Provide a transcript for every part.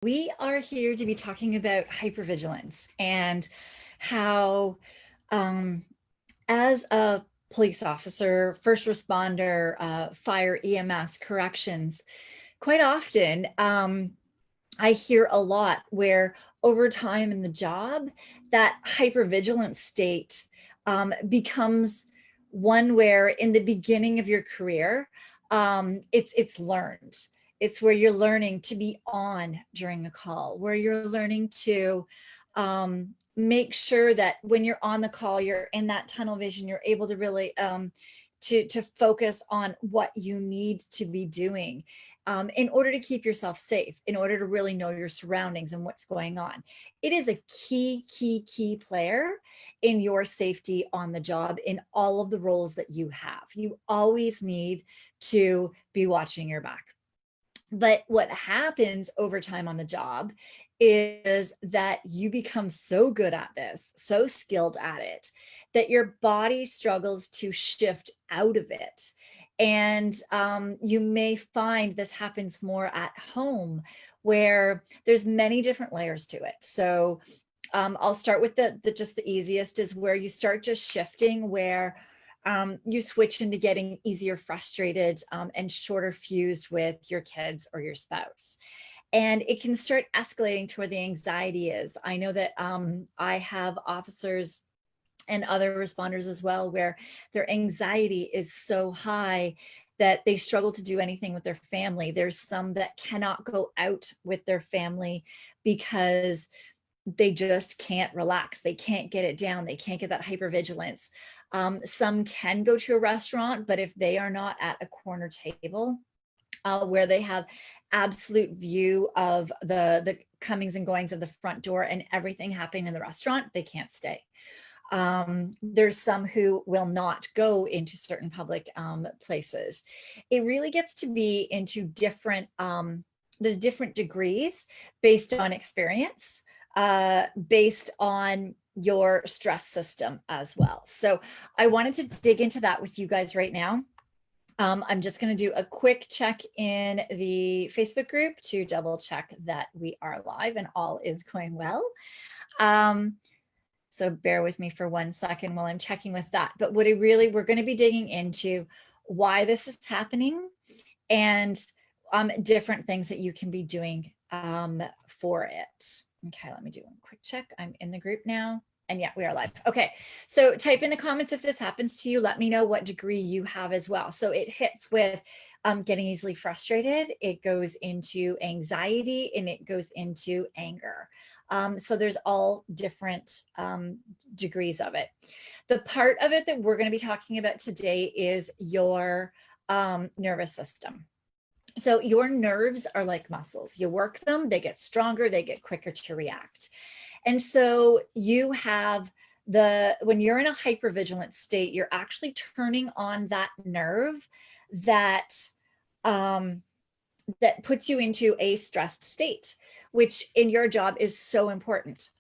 We are here to be talking about hypervigilance and how, um, as a police officer, first responder, fire, EMS, corrections, quite often I hear a lot where over time in the job, that hypervigilance state becomes one where in the beginning of your career, it's learned. It's where you're learning to be on during a call, where you're learning to make sure that when you're on the call, you're in that tunnel vision, you're able to really to focus on what you need to be doing in order to keep yourself safe, in order to really know your surroundings and what's going on. It is a key player in your safety on the job in all of the roles that you have. You always need to be watching your back. But what happens over time on the job is that you become so good at this, so skilled at it, that your body struggles to shift out of it. And you may find this happens more at home where there's many different layers to it. So I'll start with the just the easiest is where you start just shifting where you switch into getting easier frustrated and shorter fused with your kids or your spouse. And it can start escalating to where the anxiety is. I know that I have officers and other responders as well, where their anxiety is so high that they struggle to do anything with their family. There's some that cannot go out with their family because they just can't relax. They can't get it down. They can't get that hypervigilance. Some can go to a restaurant, but if they are not at a corner table where they have absolute view of the comings and goings of the front door and everything happening in the restaurant, they can't stay. There's some who will not go into certain public places. It really gets to be into different, there's different degrees based on experience, based on your stress system as well. So I wanted to dig into that with you guys right now. I'm just going to do a quick check in the Facebook group to double check that we are live and all is going well. So bear with me for 1 second while I'm checking with that. But what we're going to be digging into why this is happening and different things that you can be doing for it. Okay, let me do one quick check. I'm in the group now. And yeah, we are live. Okay, so type in the comments if this happens to you. Let me know what degree you have as well. So it hits with getting easily frustrated. It goes into anxiety and it goes into anger. So there's all different degrees of it. The part of it that we're going to be talking about today is your nervous system. So your nerves are like muscles. You work them, they get stronger, they get quicker to react. And so you have when you're in a hypervigilant state, you're actually turning on that nerve that that puts you into a stressed state, which in your job is so important.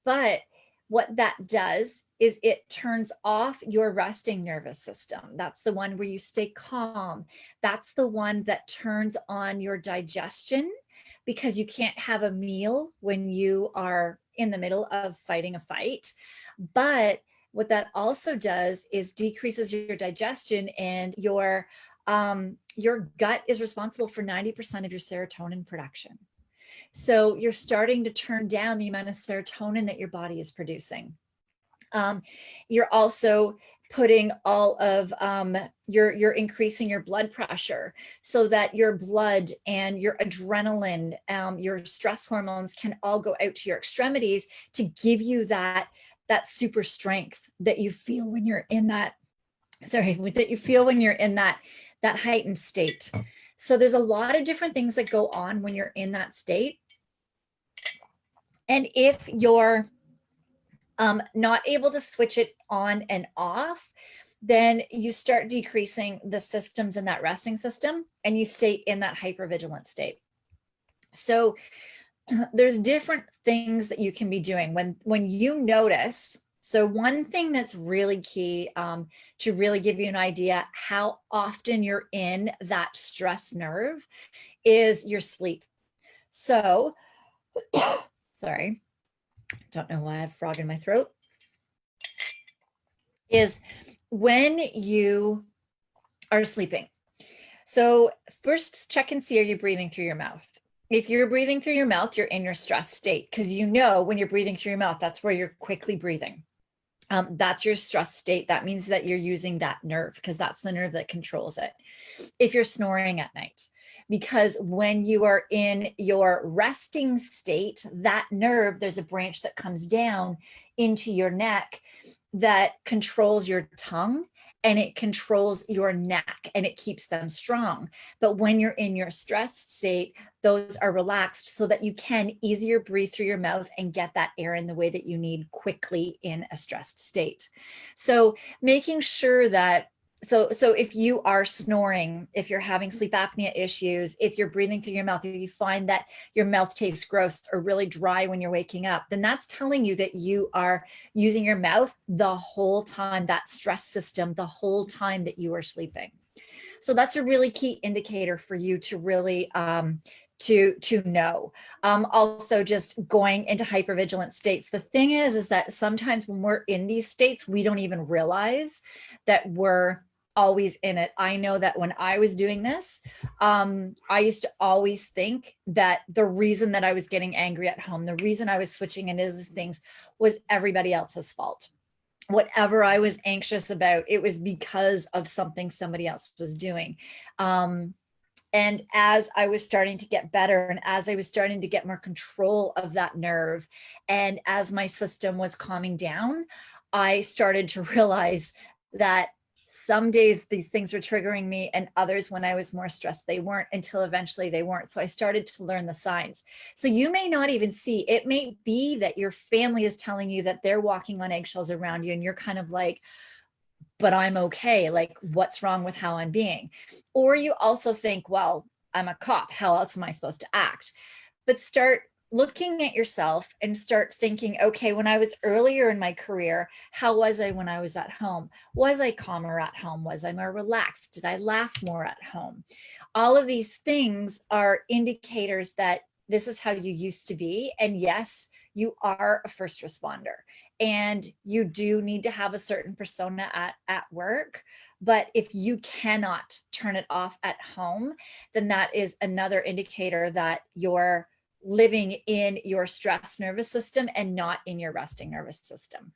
But what that does is it turns off your resting nervous system. That's the one where you stay calm. That's the one that turns on your digestion, because you can't have a meal when you are in the middle of fighting a fight. But what that also does is decreases your digestion, and your gut is responsible for 90% of your serotonin production. So you're starting to turn down the amount of serotonin that your body is producing. You're also putting all of you're increasing your blood pressure so that your blood and your adrenaline, your stress hormones can all go out to your extremities to give you that super strength that you feel when you're in that that heightened state. So there's a lot of different things that go on when you're in that state. And if you're not able to switch it on and off, then you start decreasing the systems in that resting system and you stay in that hypervigilant state. So there's different things that you can be doing when you notice. So one thing that's really key to really give you an idea how often you're in that stress nerve is your sleep. So sorry, don't know why I have a frog in my throat, is when you are sleeping. So first check and see, are you breathing through your mouth? If you're breathing through your mouth, you're in your stress state, because you know when you're breathing through your mouth, that's where you're quickly breathing. That's your stress state. That means that you're using that nerve, because that's the nerve that controls it. If you're snoring at night, because when you are in your resting state, that nerve, there's a branch that comes down into your neck that controls your tongue, and it controls your neck, and it keeps them strong. But when you're in your stressed state, those are relaxed so that you can easier breathe through your mouth and get that air in the way that you need quickly in a stressed state. So making sure that so if you are snoring, if you're having sleep apnea issues, if you're breathing through your mouth, if you find that your mouth tastes gross or really dry when you're waking up, then that's telling you that you are using your mouth the whole time, that stress system, the whole time that you are sleeping. So that's a really key indicator for you to really to know. Also, just going into hypervigilant states. The thing is that sometimes when we're in these states, we don't even realize that we're always in it. I know that when I was doing this, I used to always think that the reason that I was getting angry at home, the reason I was switching into these things, was everybody else's fault. Whatever I was anxious about, it was because of something somebody else was doing. And as I was starting to get better, and as I was starting to get more control of that nerve, and as my system was calming down, I started to realize that some days these things were triggering me, and others, when I was more stressed, they weren't, until eventually they weren't. So I started to learn the signs. So you may not even see, it may be that your family is telling you that they're walking on eggshells around you, and you're kind of like, but I'm okay. Like, what's wrong with how I'm being? Or you also think, well, I'm a cop. How else am I supposed to act? But start looking at yourself and start thinking, okay, when I was earlier in my career, how was I when I was at home? Was I calmer at home? Was I more relaxed? Did I laugh more at home? All of these things are indicators that this is how you used to be. And yes, you are a first responder, and you do need to have a certain persona at work. But if you cannot turn it off at home, then that is another indicator that you're living in your stress nervous system and not in your resting nervous system.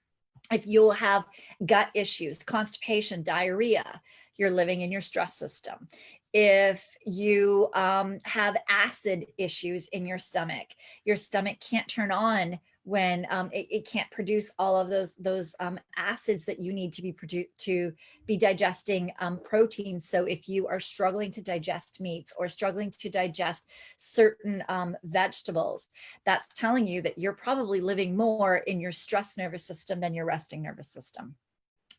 If you have gut issues, constipation, diarrhea, you're living in your stress system. If you have acid issues in your stomach can't turn on when it can't produce all of those acids that you need to be produced to be digesting proteins. So if you are struggling to digest meats or struggling to digest certain vegetables, that's telling you that you're probably living more in your stress nervous system than your resting nervous system.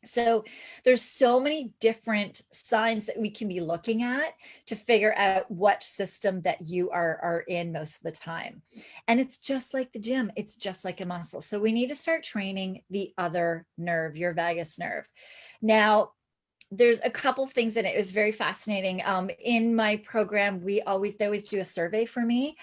So there's so many different signs that we can be looking at to figure out what system that you are in most of the time. And it's just like the gym, it's just like a muscle. So we need to start training the other nerve, your vagus nerve. Now, there's a couple of things in it. It was very fascinating. In my program, they always do a survey for me,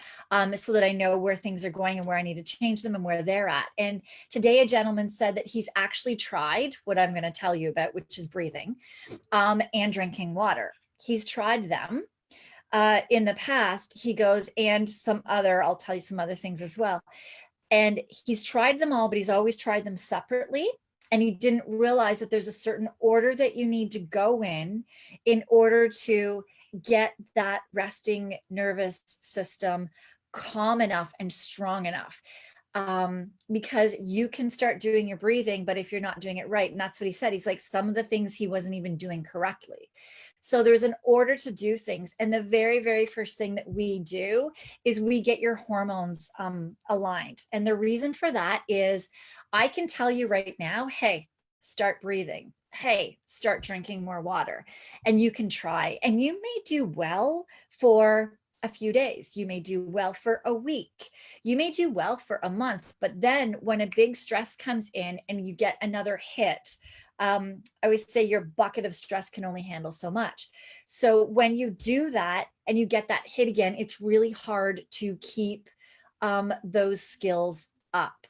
so that I know where things are going and where I need to change them and where they're at. And today a gentleman said that he's actually tried what I'm going to tell you about, which is breathing and drinking water. He's tried them in the past. He goes, and I'll tell you some other things as well. And he's tried them all, but he's always tried them separately. And he didn't realize that there's a certain order that you need to go in order to get that resting nervous system calm enough and strong enough. Because you can start doing your breathing, but if you're not doing it right, and that's what he said, he's like, some of the things he wasn't even doing correctly. So there's an order to do things. And the very, very first thing that we do is we get your hormones aligned. And the reason for that is I can tell you right now, hey, start breathing. Hey, start drinking more water. And you can try, and you may do well for a few days. You may do well for a week. You may do well for a month. But then when a big stress comes in and you get another hit, I always say your bucket of stress can only handle so much. So when you do that and you get that hit again, it's really hard to keep those skills up.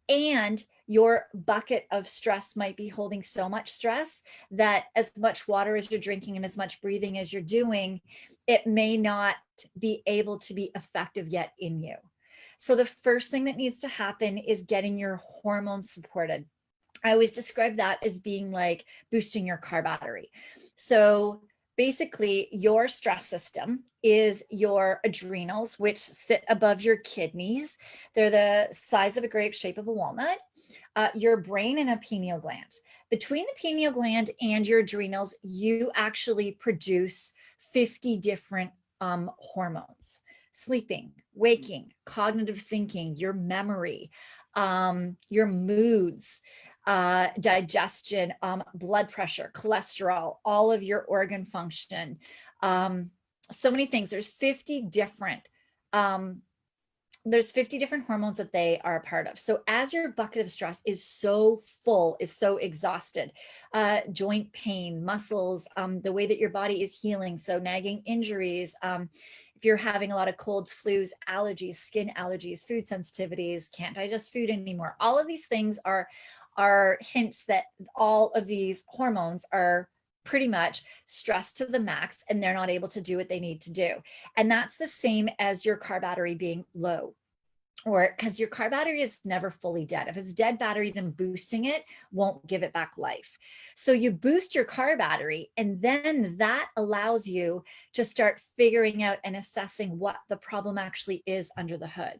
And your bucket of stress might be holding so much stress that as much water as you're drinking and as much breathing as you're doing, it may not be able to be effective yet in you. So the first thing that needs to happen is getting your hormones supported. I always describe that as being like boosting your car battery. So basically, your stress system is your adrenals, which sit above your kidneys. They're the size of a grape, shape of a walnut. Your brain and a pineal gland. Between the pineal gland and your adrenals, you actually produce 50 different hormones. Sleeping, waking, cognitive thinking, your memory, your moods, digestion, blood pressure, cholesterol, all of your organ function, so many things. There's 50 different hormones that they are a part of. So as your bucket of stress is so full, is so exhausted, joint pain, muscles, the way that your body is healing, so nagging injuries, if you're having a lot of colds, flus, allergies, skin allergies, food sensitivities, can't digest food anymore, all of these things are hints that all of these hormones are pretty much stressed to the max and they're not able to do what they need to do. And that's the same as your car battery being low, or because your car battery is never fully dead. If it's dead battery, then boosting it won't give it back life. So you boost your car battery, and then that allows you to start figuring out and assessing what the problem actually is under the hood.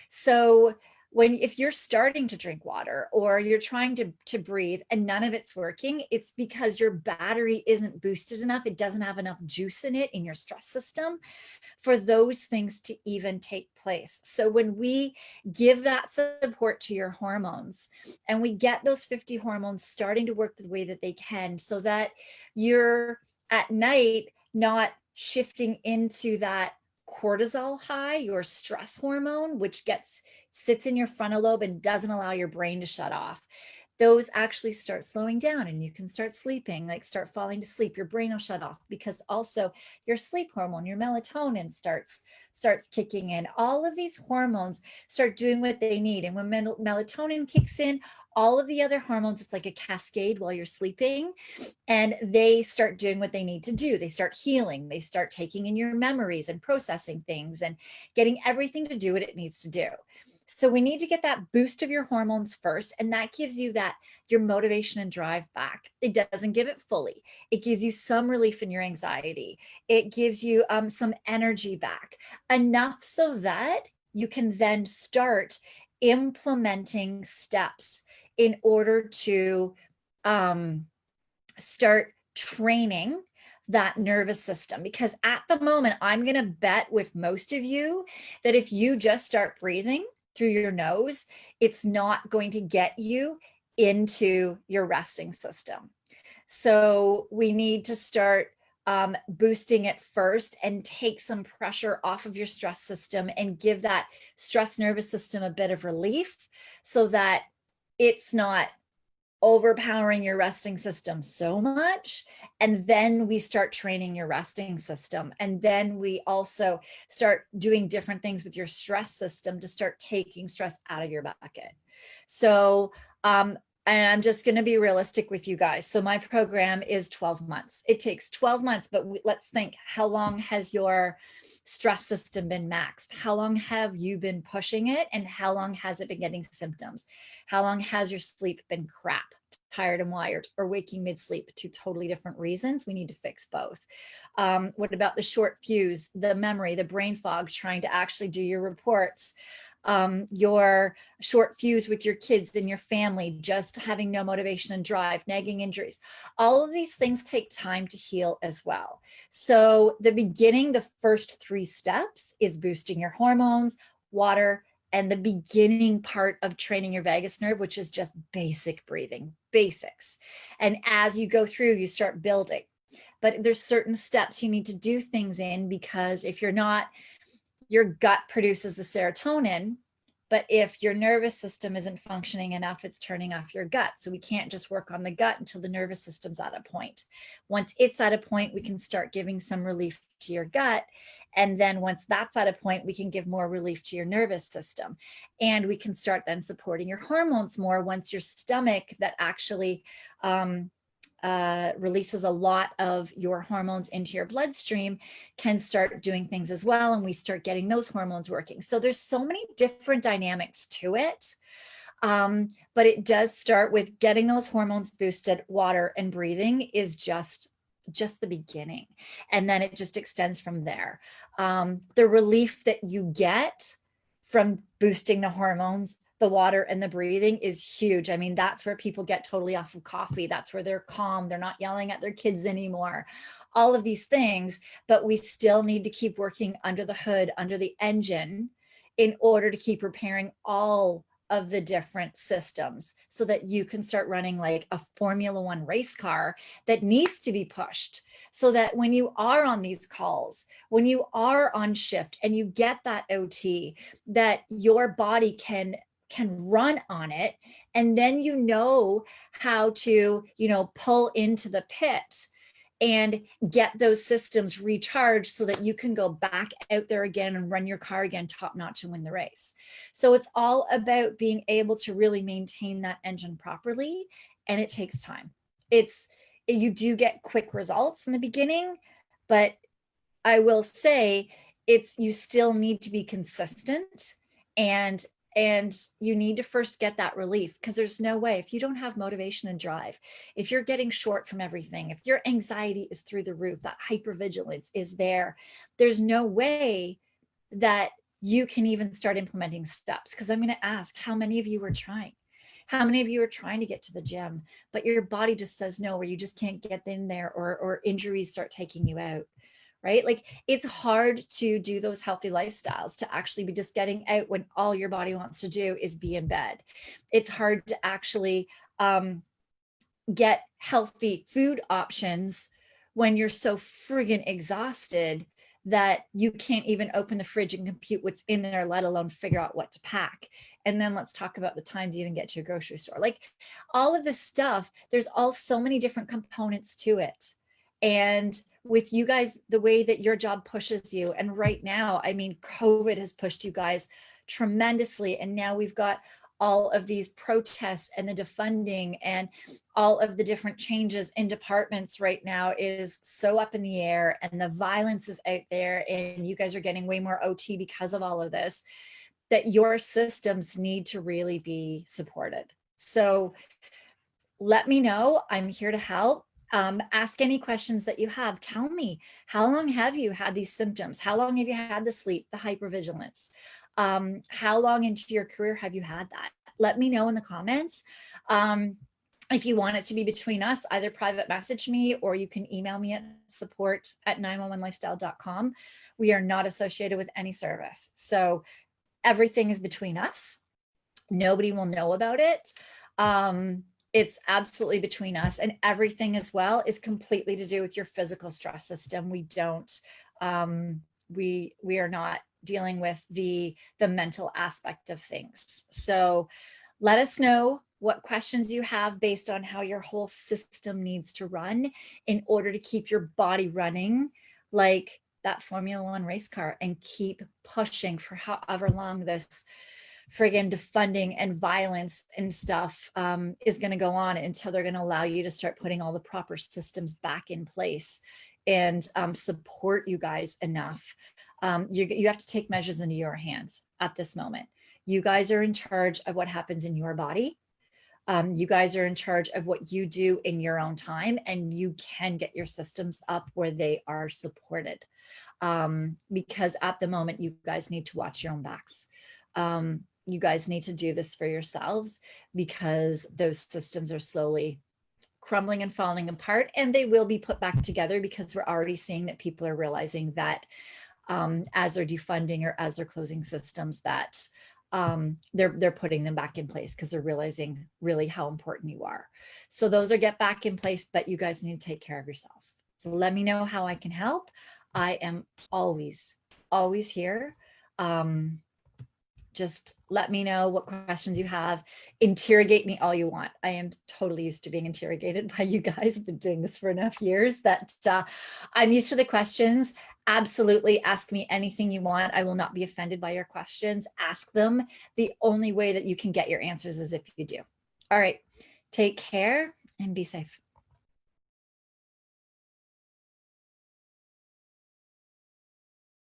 So if you're starting to drink water or you're trying to breathe and none of it's working, it's because your battery isn't boosted enough. It doesn't have enough juice in it in your stress system for those things to even take place. So when we give that support to your hormones and we get those 50 hormones starting to work the way that they can, so that you're at night not shifting into that cortisol high, your stress hormone, which sits in your frontal lobe and doesn't allow your brain to shut off. Those actually start slowing down and you can start sleeping, like start falling to sleep. Your brain will shut off because also your sleep hormone, your melatonin starts kicking in. All of these hormones start doing what they need. And when melatonin kicks in, all of the other hormones, it's like a cascade while you're sleeping, and they start doing what they need to do. They start healing. They start taking in your memories and processing things and getting everything to do what it needs to do. So we need to get that boost of your hormones first, and that gives you your motivation and drive back. It doesn't give it fully. It gives you some relief in your anxiety. It gives you some energy back, enough so that you can then start implementing steps in order to start training that nervous system. Because at the moment, I'm going to bet with most of you that if you just start breathing through your nose, it's not going to get you into your resting system. So we need to start boosting it first and take some pressure off of your stress system and give that stress nervous system a bit of relief so that it's not overpowering your resting system so much. And then we start training your resting system. And then we also start doing different things with your stress system to start taking stress out of your bucket. So, and I'm just going to be realistic with you guys. So my program is 12 months. It takes 12 months, but let's think, how long has your stress system been maxed? How long have you been pushing it? And how long has it been getting symptoms? How long has your sleep been crap, tired and wired, or waking mid-sleep? Two totally different reasons. We need to fix both. What about the short fuse, the memory, the brain fog, trying to actually do your reports? Your short fuse with your kids and your family, just having no motivation and drive, nagging injuries. All of these things take time to heal as well. So the first 3 steps is boosting your hormones, water, and the beginning part of training your vagus nerve, which is just basic breathing, basics. And as you go through, you start building. But there's certain steps you need to do things in, because if you're not, your gut produces the serotonin, But if your nervous system isn't functioning enough, it's turning off your gut. So we can't just work on the gut until the nervous system's at a point. Once it's at a point, we can start giving some relief to your gut. And then once that's at a point, we can give more relief to your nervous system. And we can start then supporting your hormones more once your stomach that actually releases a lot of your hormones into your bloodstream can start doing things as well. And we start getting those hormones working. So there's so many different dynamics to it. But it does start with getting those hormones boosted. Water and breathing is just the beginning. And then it just extends from there. The relief that you get from boosting the hormones, the water and the breathing is huge. I mean, that's where people get totally off of coffee. That's where they're calm. They're not yelling at their kids anymore. All of these things, but we still need to keep working under the hood, under the engine, in order to keep repairing all of the different systems so that you can start running like a Formula One race car that needs to be pushed, so that when you are on these calls, when you are on shift and you get that OT, that your body can run on it. And then you know how to, pull into the pit and get those systems recharged so that you can go back out there again and run your car again top notch and win the race. So it's all about being able to really maintain that engine properly. And it takes time. You do get quick results in the beginning, but I will say you still need to be consistent, and you need to first get that relief, because there's no way, if you don't have motivation and drive, if you're getting short from everything, if your anxiety is through the roof, that hypervigilance is there, there's no way that you can even start implementing steps. Because I'm going to ask, how many of you are trying? How many of you are trying to get to the gym, but your body just says no, or you just can't get in there, or injuries start taking you out? Right? Like, it's hard to do those healthy lifestyles, to actually be just getting out when all your body wants to do is be in bed. It's hard to actually get healthy food options when you're so friggin' exhausted that you can't even open the fridge and compute what's in there, let alone figure out what to pack. And then let's talk about the time to even get to your grocery store. Like, all of this stuff, there's all so many different components to it. And with you guys, the way that your job pushes you, and right now, I mean, COVID has pushed you guys tremendously. And now we've got all of these protests and the defunding and all of the different changes in departments right now is so up in the air, and the violence is out there, and you guys are getting way more OT because of all of this, that your systems need to really be supported. So let me know. I'm here to help. Ask any questions that you have. Tell me, how long have you had these symptoms? How long have you had the sleep, the hypervigilance? How long into your career have you had that? Let me know in the comments. If you want it to be between us, either private message me, or you can email me at support@911lifestyle.com. We are not associated with any service. So everything is between us. Nobody will know about it. It's absolutely between us, and everything as well is completely to do with your physical stress system. We don't, we are not dealing with the mental aspect of things. So let us know what questions you have based on how your whole system needs to run in order to keep your body running like that Formula One race car, and keep pushing for however long this friggin' defunding and violence and stuff is going to go on, until they're going to allow you to start putting all the proper systems back in place and support you guys enough. You have to take measures into your hands at this moment. You guys are in charge of what happens in your body. You guys are in charge of what you do in your own time, and you can get your systems up where they are supported. Because at the moment, you guys need to watch your own backs. You guys need to do this for yourselves, because those systems are slowly crumbling and falling apart, and they will be put back together, because we're already seeing that people are realizing that as they're defunding or as they're closing systems, that they're putting them back in place, because they're realizing really how important you are. So those are get back in place, but you guys need to take care of yourself. So let me know how I can help. I am always here. Just let me know what questions you have. Interrogate me all you want. I am totally used to being interrogated by you guys. I've been doing this for enough years that I'm used to the questions. Absolutely ask me anything you want. I will not be offended by your questions. Ask them. The only way that you can get your answers is if you do. All right, take care and be safe.